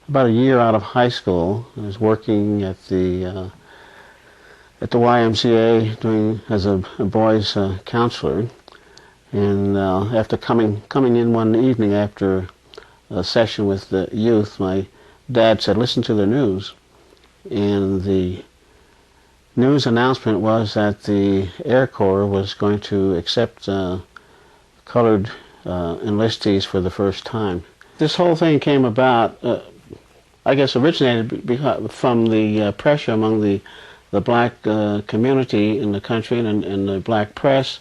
about a year out of high school. I was working at the YMCA doing as a boys counselor, and after coming in one evening after a session with the youth, my dad said, "Listen to the news," and the news announcement was that the Air Corps was going to accept colored enlistees for the first time. This whole thing came about, I guess, originated from the pressure among the black community in the country and the black press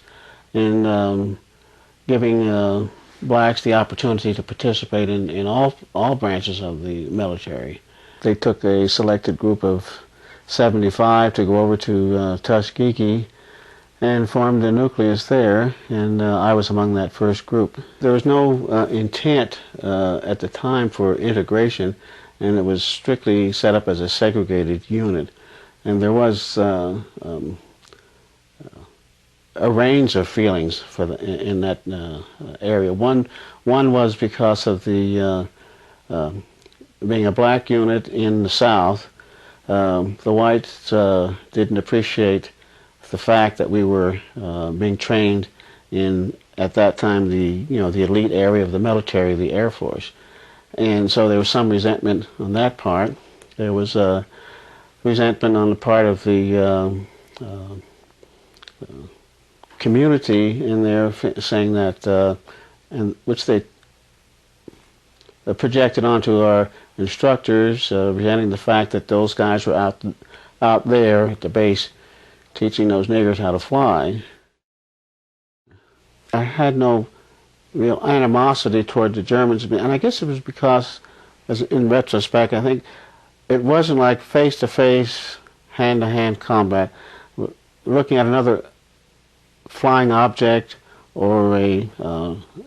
in giving blacks the opportunity to participate in all branches of the military. They took a selected group of 75 to go over to Tuskegee and formed a nucleus there, and I was among that first group. There was no intent at the time for integration, and it was strictly set up as a segregated unit. And there was a range of feelings for in that area. One was because of the being a black unit in the South. The whites didn't appreciate the fact that we were being trained in, at that time, the elite area of the military, the Air Force, and so there was some resentment on that part. There was resentment on the part of the community in there, saying that, and which they projected onto our instructors, resenting the fact that those guys were out there at the base teaching those niggers how to fly. I had no real animosity toward the Germans, and I guess it was because, in retrospect, I think it wasn't like face-to-face, hand-to-hand combat. Looking at another flying object or a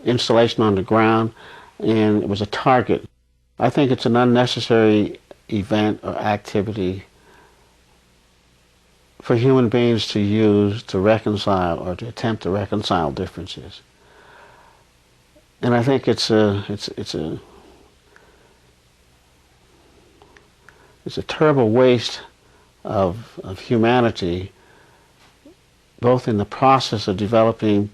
installation on the ground, and it was a target. I think it's an unnecessary event or activity for human beings to use to reconcile or to attempt to reconcile differences. And I think it's a terrible waste of humanity, both in the process of developing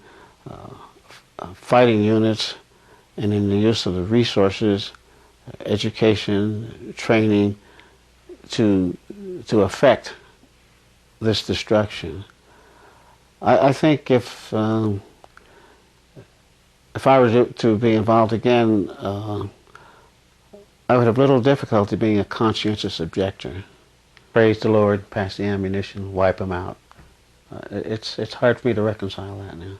fighting units and in the use of the resources, education, training, to effect this destruction. I think if I were to be involved again, I would have little difficulty being a conscientious objector. Praise the Lord, pass the ammunition, wipe them out. It's hard for me to reconcile that now.